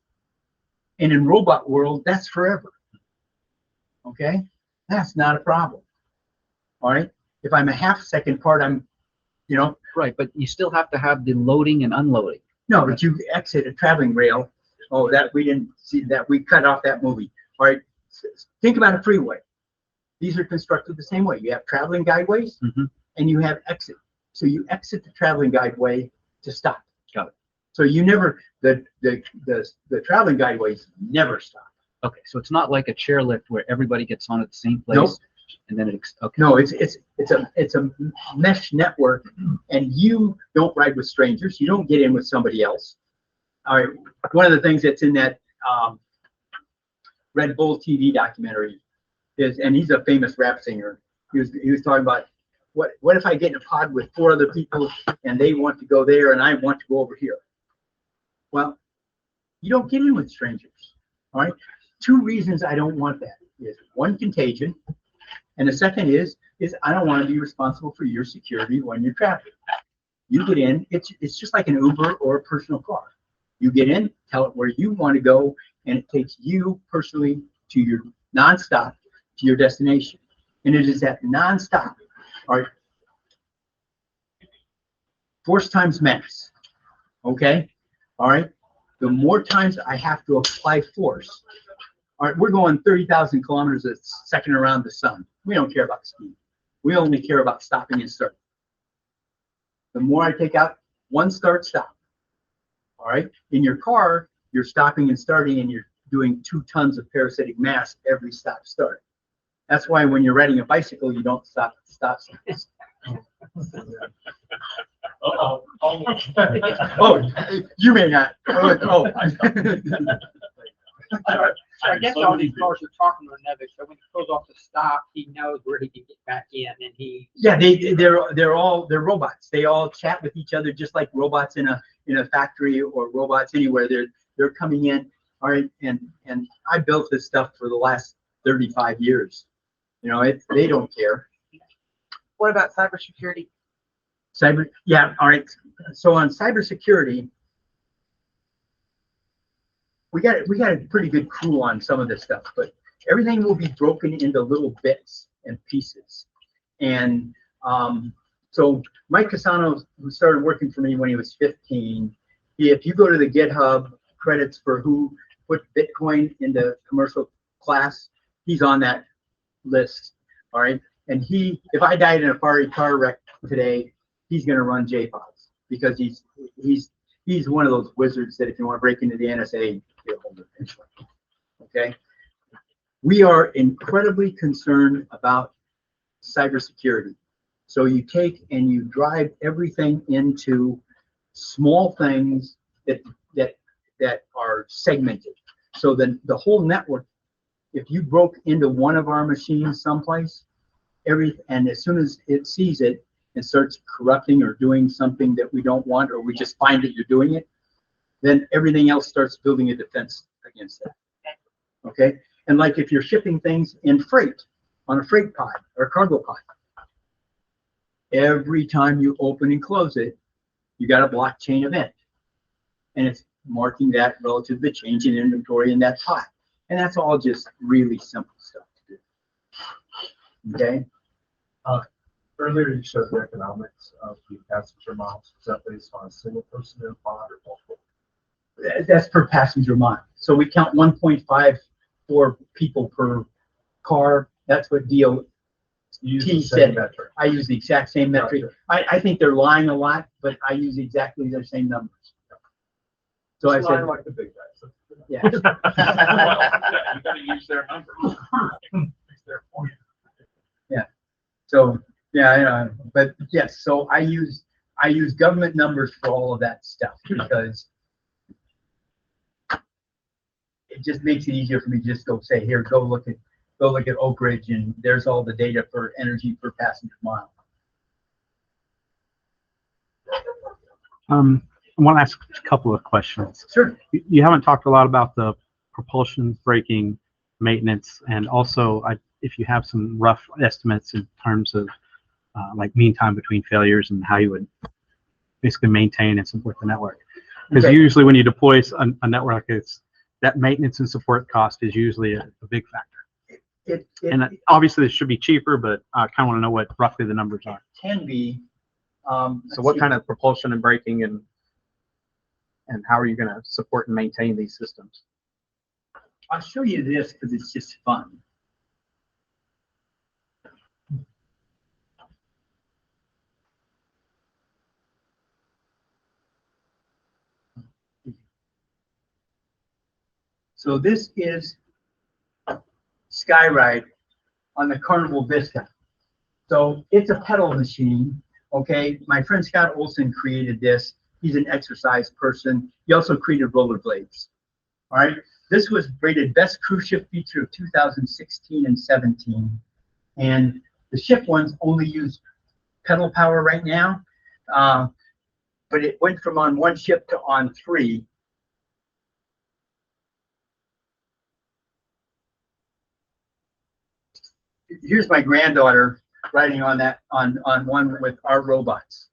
And in robot world, that's forever. Okay, that's not a problem. All right, if I'm a half-second apart, I'm, you know. Right, but you still have to have the loading and unloading. No, but you exit a traveling rail. Oh, that we didn't see that. We cut off that movie. All right, think about a freeway. These are constructed the same way. You have traveling guideways and you have exit. So you exit the traveling guideway to stop. Got it. So you never, the traveling guideways never stop. Okay, so it's not like a chairlift where everybody gets on at the same place. Nope. And then okay. No, it's a mesh network, and you don't ride with strangers. You don't get in with somebody else. All right. One of the things that's in that Red Bull TV documentary is, and he's a famous rap singer. He was talking about what if I get in a pod with 4 other people and they want to go there and I want to go over here. Well, you don't get in with strangers. All right. 2 reasons I don't want that is, 1, contagion. And the second is I don't want to be responsible for your security when you're traveling. You get in, it's just like an Uber or a personal car. You get in, tell it where you want to go, and it takes you personally to your nonstop to your destination. And it is that nonstop, all right, force times mass. Okay, all right. The more times I have to apply force. All right, we're going 30,000 kilometers a second around the sun. We don't care about speed. We only care about stopping and starting. The more I take out, 1 start, stop. All right, in your car, you're stopping and starting, and you're doing 2 tons of parasitic mass every stop start. That's why when you're riding a bicycle, you don't stop. Oh, you may not. Oh. I guess all these cars are talking to another, so when he pulls off the stop, he knows where he can get back in, and he. Yeah, they're robots. They all chat with each other just like robots in a factory or robots anywhere. They're coming in. All right, and I built this stuff for the last 35 years. You know, they don't care. What about cybersecurity? Yeah, all right. So on cybersecurity, we got a pretty good crew on some of this stuff, but everything will be broken into little bits and pieces. And so Mike Casano, who started working for me when he was 15, if you go to the GitHub credits for who put Bitcoin into commercial class, he's on that list. All right. And if I died in a fiery car wreck today, he's going to run JPods because he's one of those wizards that if you want to break into the NSA, get hold of it. Okay. We are incredibly concerned about cybersecurity. So you take and you drive everything into small things that are segmented. So then the whole network, if you broke into one of our machines someplace, and as soon as it sees it and starts corrupting or doing something that we don't want, or we just find that you're doing it, then everything else starts building a defense against that. Okay? And like if you're shipping things in freight, on a freight pod or a cargo pod, every time you open and close it, you got a blockchain event. And it's marking that relative to the change in inventory in that pod. And that's all just really simple stuff to do. Okay? Earlier you showed the economics of the passenger miles. Is that based on a single person in a pod or multiple? That's per passenger mile. So we count 1.54 people per car. That's what DOT said. Metric. I use the exact same metric. Gotcha. I think they're lying a lot, but I use exactly the same numbers. So Just I said, like the big guys. Yeah. Well, yeah, you gotta use their numbers. It's their point. So, yeah, but yes, so I use government numbers for all of that stuff because it just makes it easier for me to just go say, here, go look at Oak Ridge, and there's all the data for energy per passenger mile. I want to ask a couple of questions. Sure. You haven't talked a lot about the propulsion, braking, maintenance, and also if you have some rough estimates in terms of like mean time between failures and how you would basically maintain and support the network. Because Okay. usually when you deploy a network, it's that maintenance and support cost is usually a big factor. And obviously it should be cheaper, but I kind of want to know what roughly the numbers are. Can be. So what kind of propulsion and braking and how are you going to support and maintain these systems? I'll show you this because it's just fun. So this is Skyride on the Carnival Vista. So it's a pedal machine, okay? My friend Scott Olson created this. He's an exercise person. He also created rollerblades, all right? This was rated best cruise ship feature of 2016 and 17. And the ship ones only use pedal power right now, but it went from on one ship to on 3. Here's my granddaughter riding on that on one with our robots.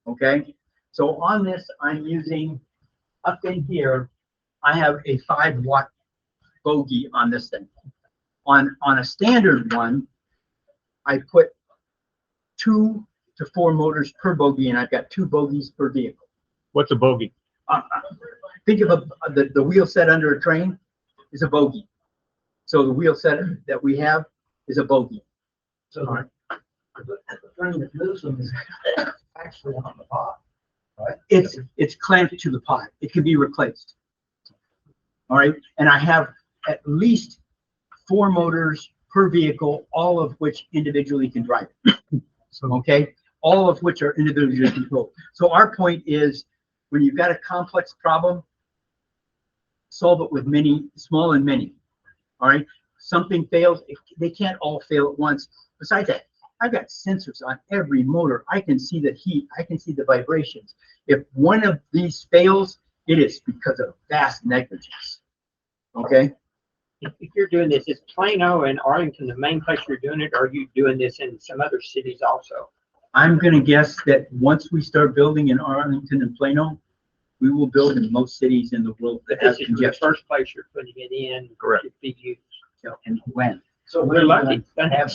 Okay, so on this I'm using up in here. I have a 5-watt bogie on this thing. On a standard one, I put 2 to 4 motors per bogie, and I've got 2 bogies per vehicle. What's a bogey? Think of the wheel set under a train is a bogie. So the wheel set that we have is a bogie. So the thing that moves them is actually on the pod, right? It's clamped to the pod. It can be replaced. All right, and I have at least 4 motors per vehicle, all of which individually can drive it. So, okay, all of which are individually controlled. So our point is, when you've got a complex problem, solve it with many, small and many. All right, something fails, they can't all fail at once. Besides that, I've got sensors on every motor. I can see the heat, I can see the vibrations. If one of these fails, it is because of vast negligence. Okay? If you're doing this, is Plano and Arlington the main place you're doing it, or are you doing this in some other cities also? I'm gonna guess that once we start building in Arlington and Plano, we will build in most cities in the world that This have is the congestion. first place you're putting it in. Correct. To be used. And when? So We're lucky. I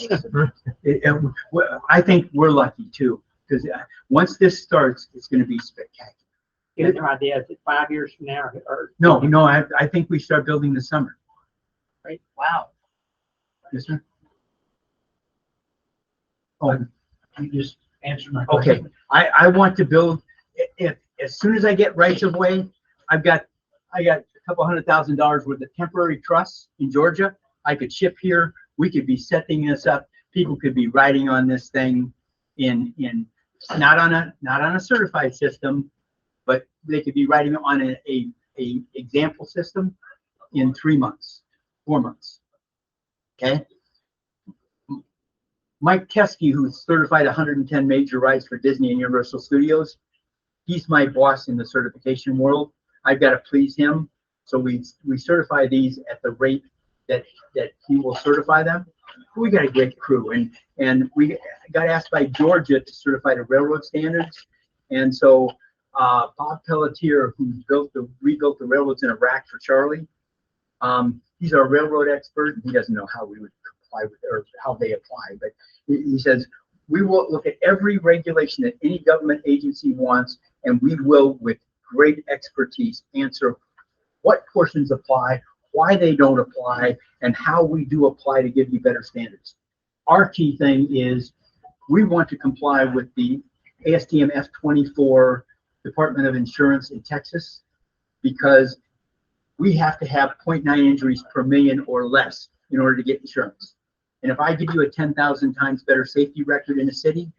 think we're lucky too, because once this starts, it's gonna be spectacular. You have no idea, is it 5 years from now, or? No, I think we start building this summer. Right. Wow. Yes, sir. Oh, you just answered my okay. question. I want to build, as soon as I get rights of way, I got a couple $100,000 worth of temporary trusts in Georgia. I could ship here. We could be setting this up. People could be riding on this thing in not on a certified system, but they could be riding on a example system in 3 months, 4 months. Okay. Mike Teskey, who's certified 110 major rides for Disney and Universal Studios, he's my boss in the certification world. I've got to please him, so we certify these at the rate that he will certify them. We got a great crew, and we got asked by Georgia to certify the railroad standards, and so Bob Pelletier, who rebuilt the railroads in Iraq for Charlie, he's our railroad expert. He doesn't know how we would comply with or how they apply, but he says we will look at every regulation that any government agency wants, and we will, with great expertise, answer what portions apply, why they don't apply, and how we do apply to give you better standards. Our key thing is we want to comply with the ASTM F24 Department of Insurance in Texas, because we have to have 0.9 injuries per million or less in order to get insurance. And if I give you a 10,000 times better safety record in a city,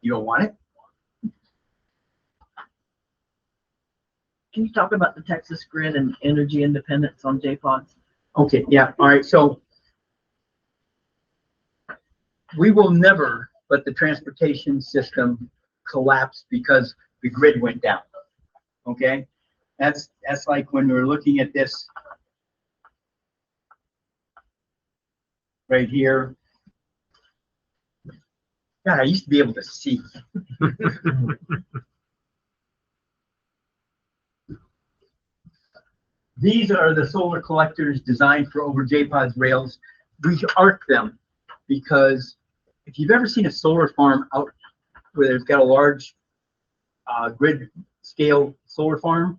you don't want it? Can you talk about the Texas grid and energy independence on JPods? Okay, yeah, all right, so we will never let the transportation system collapse because the grid went down, okay? That's like when we were looking at this right here. God, I used to be able to see. These are the solar collectors designed for over JPod's rails. We arc them because if you've ever seen a solar farm out where they've got a large grid scale solar farm,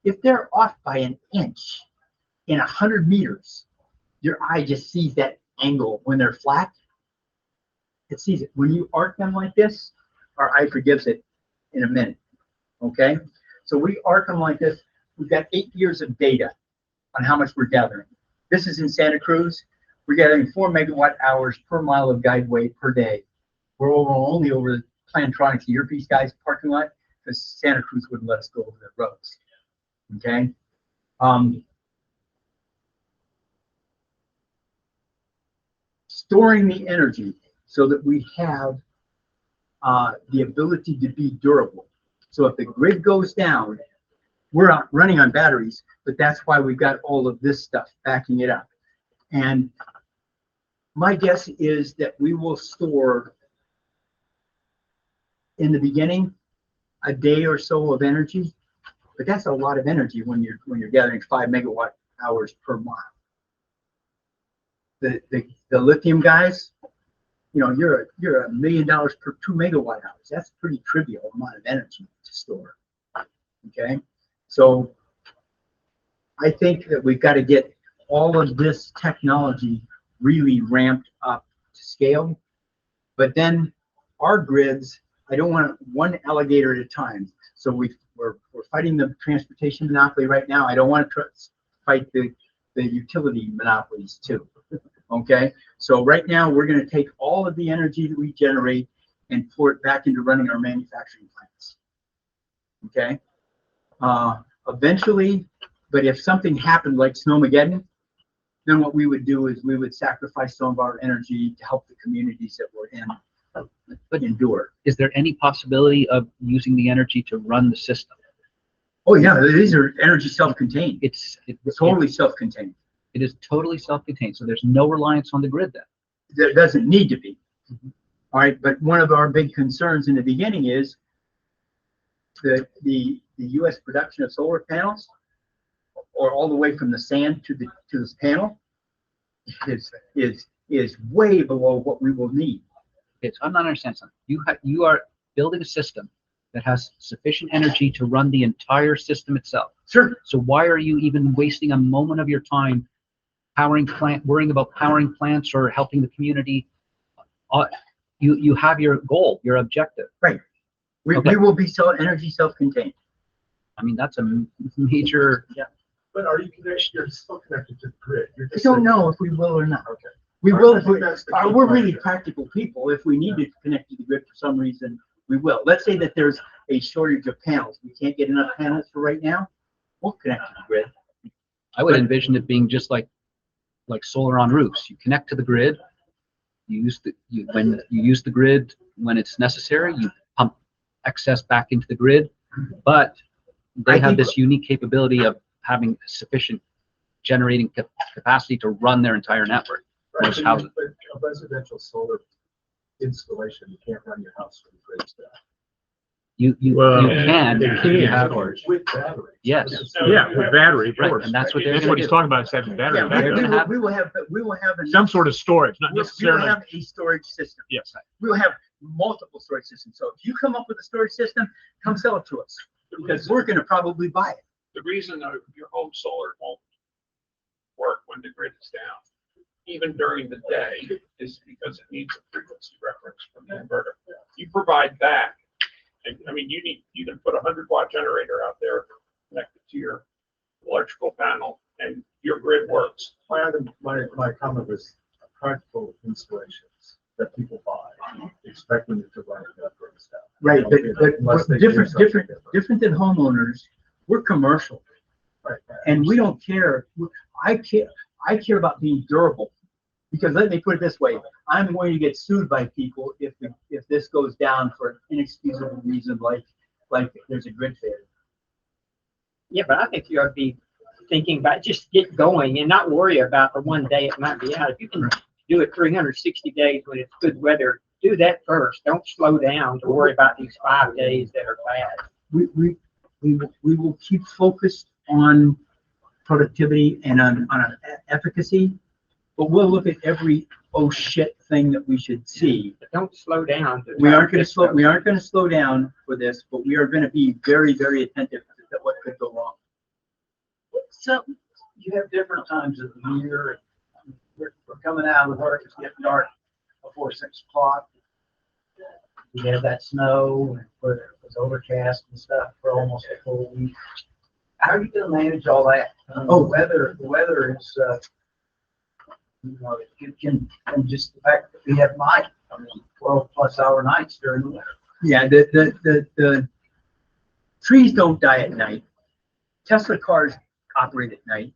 if they're off by an inch in 100 meters, your eye just sees that angle when they're flat. It sees it. When you arc them like this, our eye forgives it in a minute. Okay? So we arc them like this. We've got 8 years of data on how much we're gathering. This is in Santa Cruz. We're gathering 4 megawatt hours per mile of guideway per day. We're only over the Plantronics, the Earpiece guys parking lot, because Santa Cruz wouldn't let us go over their roads. Okay? Storing the energy so that we have the ability to be durable. So if the grid goes down, we're not running on batteries, but that's why we've got all of this stuff backing it up. And my guess is that we will store in the beginning a day or so of energy, but that's a lot of energy when you're gathering 5 megawatt hours per mile. The lithium guys, you know, you're $1 million per 2 megawatt hours. That's a pretty trivial amount of energy to store. Okay, so I think that we've got to get all of this technology really ramped up to scale. But then our grids, I don't want one alligator at a time. So we're fighting the transportation monopoly right now. I don't want to fight the utility monopolies too. Okay, so right now we're going to take all of the energy that we generate and pour it back into running our manufacturing plants. Okay, eventually, but if something happened like Snowmageddon, then what we would do is we would sacrifice some of our energy to help the communities that we're in but endure. Is there any possibility of using the energy to run the system? Oh yeah, these are energy self-contained. It's Totally self-contained. It is totally self-contained, so there's no reliance on the grid then. There doesn't need to be. All right, but one of our big concerns in the beginning is the U.S. production of solar panels, or all the way from the sand to this panel, is way below what we will need. Okay, so I'm not understanding something. You are building a system that has sufficient energy to run the entire system itself. Sure. So why are you even wasting a moment of your time worrying about powering plants or helping the community? You have your goal, your objective. Right. We will be energy self-contained. I mean, that's a major. Yeah. But are you connected? You're still connected to the grid. I don't know if we will or not. Okay. We All will. right, I think that's the key We're part really there. practical people. If we need to connect to the grid for some reason, we will. Let's say that there's a shortage of panels. We can't get enough panels for right now. We'll connect to the grid. I would envision it being just like solar on roofs. You connect to the grid. When you use the grid when it's necessary, you pump excess back into the grid. But they have this unique capability of having sufficient generating capacity to run their entire network. Right, Most but houses. a residential solar installation, you can't run your house with the grid stuff. You can. They if you can. have- With batteries. Yes. Yeah, with battery, of Right, course. and that's what they're That's gonna what he's do. talking about, is having battery. Yeah, They're gonna have- we will have Some sort of storage, not we will necessarily. have a storage system. Yes. We will have multiple storage systems. So if you come up with a storage system, come sell it to us, because we're going to probably buy it. The reason that your home solar won't work when the grid is down, even during the day, is because it needs a frequency reference from the inverter. You provide that, and I mean, you can put a 100-watt generator out there connected to your electrical panel, and your grid works. My comment was practical installations that people buy, expecting it to run that sort of stuff. Right, Unless but they do something different than homeowners, we're commercial. Right. And we don't care. I care about being durable. Because let me put it this way, I'm going to get sued by people if this goes down for an inexcusable reason, like there's a grid failure. Yeah, but I think you ought to be thinking about just get going and not worry about the one day it might be out. If you can do it 360 days when it's good weather, do that first. Don't slow down to worry about these 5 days that are bad. We will keep focused on productivity and on efficacy, but we'll look at every oh shit thing that we should see. But don't slow down. We aren't going to slow down for this, but we are going to be very, very attentive to what could go wrong. So you have different times of the year. We're coming out of work, it's getting dark before 6 o'clock. We have that snow, and it was overcast and stuff for almost a full week. How are you gonna manage all that? The weather is, you know, and just the fact that we have night, 12+ hour nights during the winter. Yeah, the trees don't die at night. Tesla cars operate at night.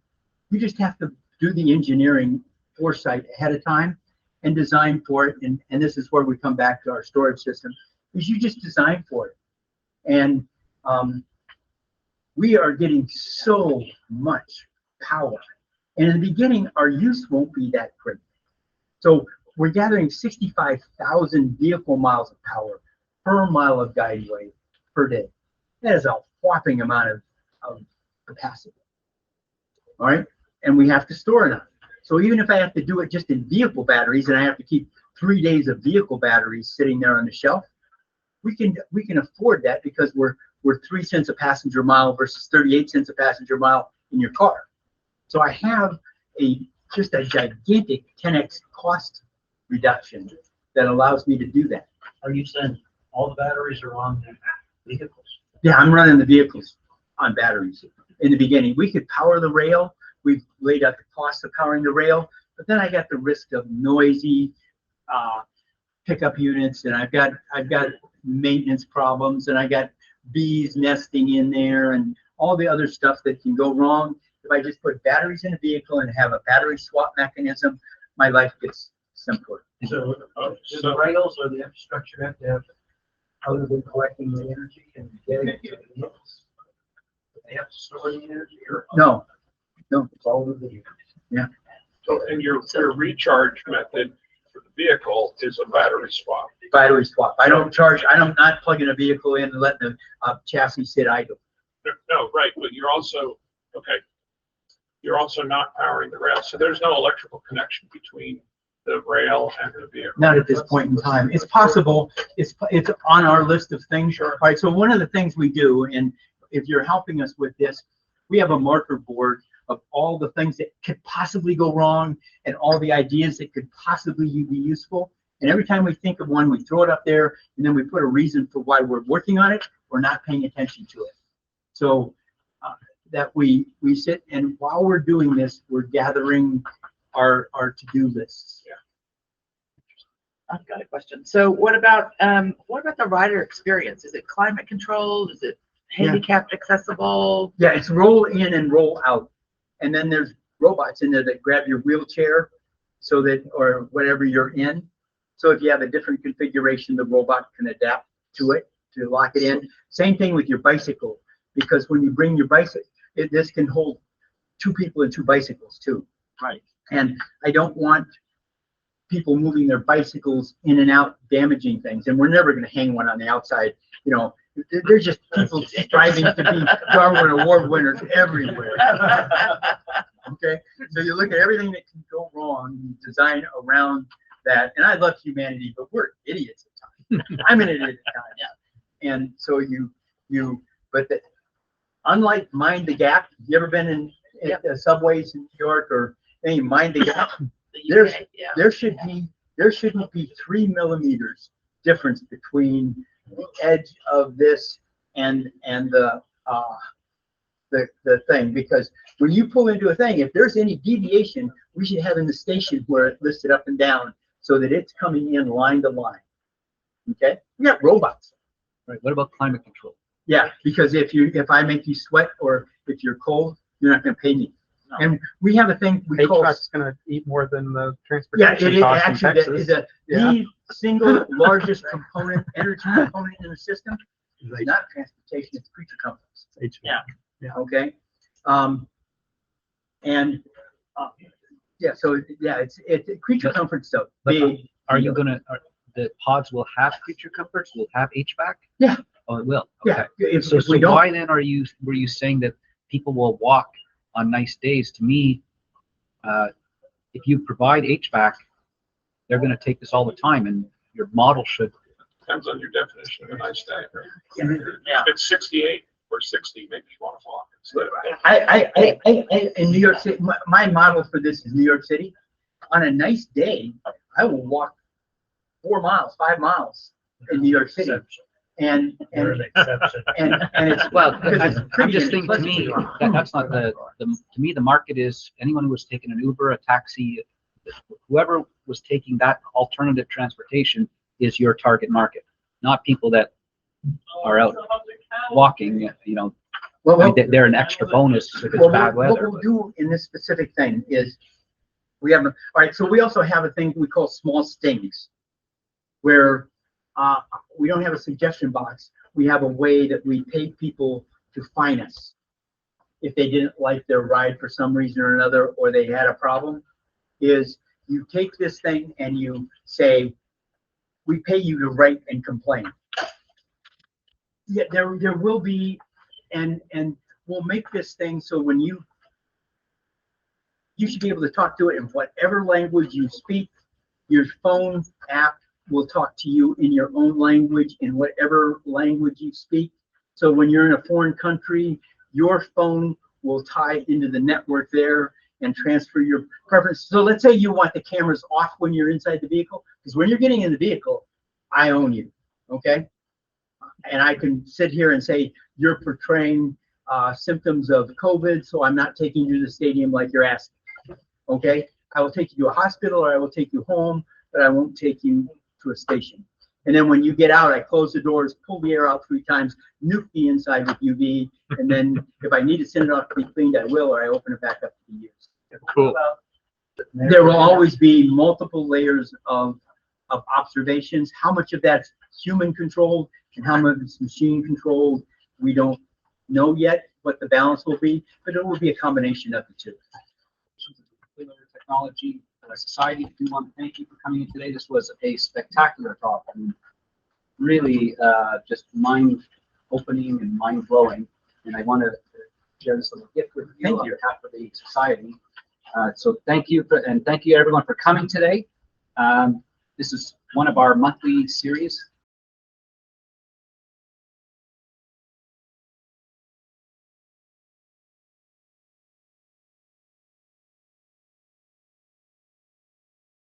You just have to do the engineering foresight ahead of time and design for it. And this is where we come back to our storage system, is you just design for it. And we are getting so much power. And in the beginning, our use won't be that great. So we're gathering 65,000 vehicle miles of power per mile of guideway per day. That is a whopping amount of capacity. All right, and we have to store enough. So even if I have to do it just in vehicle batteries, and I have to keep 3 days of vehicle batteries sitting there on the shelf, we can afford that because we're 3 cents a passenger mile versus 38 cents a passenger mile in your car. So I have just a gigantic 10x cost reduction that allows me to do that. Are you saying all the batteries are on the vehicles? Yeah, I'm running the vehicles on batteries. In the beginning, we could power the rail. We've laid out the cost of powering the rail, but then I got the risk of noisy pickup units, and I've got maintenance problems, and I got bees nesting in there, and all the other stuff that can go wrong. If I just put batteries in a vehicle and have a battery swap mechanism, my life gets simpler. So do the rails or the infrastructure have to have, other than collecting the energy and getting it to the vehicles? They have to store the energy or? No, It's all over the vehicles. yeah. So, and your recharge method for the vehicle is a battery swap. Battery swap. I'm not plugging a vehicle in and letting the chassis sit idle. No, right, but you're also not powering the rail, so there's no electrical connection between the rail and the vehicle. Not at this point in time. It's possible. It's on our list of things. Sure. All right. So one of the things we do, and if you're helping us with this, we have a marker board of all the things that could possibly go wrong and all the ideas that could possibly be useful. And every time we think of one, we throw it up there, and then we put a reason for why we're working on it. We're not paying attention to it. So that we sit, and while we're doing this, we're gathering our to-do lists. Yeah. I've got a question. So what about the rider experience? Is it climate controlled? Is it handicapped accessible? Yeah, it's roll in and roll out. And then there's robots in there that grab your wheelchair so that, or whatever you're in. So if you have a different configuration, the robot can adapt to it, to lock it in. Same thing with your bicycle, because when you bring your bicycle, this can hold 2 people and 2 bicycles too. Right. And I don't want people moving their bicycles in and out, damaging things. And we're never going to hang one on the outside. You know, there's just people striving to be Darwin Award winners everywhere. Okay, so you look at everything that can go wrong, you design around that. And I love humanity, but we're idiots at times. I'm an idiot at times. Yeah. And so unlike Mind the Gap, you ever been in the subways in New York or any Mind the Gap? There shouldn't be 3 millimeters difference between the edge of this and the the thing, because when you pull into a thing, if there's any deviation, we should have in the station where it listed up and down so that it's coming in line to line. Okay? We got robots. Right. What about climate control? Yeah, because if I make you sweat or if you're cold, you're not gonna pay me. No. And we have a thing we call. HVAC's gonna eat more than the Yeah, transportation it is costs in actually, that Texas. is the single largest component, energy component in the system. It's not transportation, it's creature comforts. HVAC. Yeah. Okay? And, yeah, so, yeah, it's creature comforts though. But Big. Are you gonna, the pods will have creature comforts, will have HVAC? Yeah. Oh, it will? Yeah, Okay. if So we don't. why then were you saying that people will walk on nice days? To me, if you provide HVAC, they're gonna take this all the time, and your model should. Depends on your definition of a nice day. Yeah. If it's 68 or 60, maybe you want to walk instead of. I in New York City, my model for this is New York City. On a nice day, I will walk 4 miles, 5 miles in New York City. And it's, Well, because it's I'm pretty just thinking, to me, that's not to me, the market is anyone who was taking an Uber, a taxi, whoever was taking that alternative transportation is your target market, not people that are out walking, you know. I mean, they're an extra bonus if it's bad What weather. we'll do in this specific thing is, we have, all right, so we also have a thing we call small stings, where we don't have a suggestion box. We have a way that we pay people to fine us if they didn't like their ride for some reason or another, or they had a problem. Is you take this thing and you say, we pay you to write and complain. Yeah, there will be, and we'll make this thing so when you should be able to talk to it in whatever language you speak. Your phone app will talk to you in your own language, in whatever language you speak. So when you're in a foreign country, your phone will tie into the network there and transfer your preference. So let's say you want the cameras off when you're inside the vehicle, because when you're getting in the vehicle, I own you, okay? And I can sit here and say, you're portraying symptoms of COVID, so I'm not taking you to the stadium like you're asking, okay? I will take you to a hospital or I will take you home, but I won't take you to a station. And then when you get out, I close the doors, pull the air out 3 times, nuke the inside with UV, and then if I need to send it off to be cleaned, I will, or I open it back up to be used. Cool. There will always be multiple layers of observations. How much of that's human controlled and how much is machine controlled, we don't know yet what the balance will be, but it will be a combination of the two. Technology Society, I do want to thank you for coming in today. This was a spectacular talk. I mean, really just mind-opening and mind-blowing. And I want to share this little gift with you on behalf of the society. So thank you, and thank you everyone for coming today. This is one of our monthly series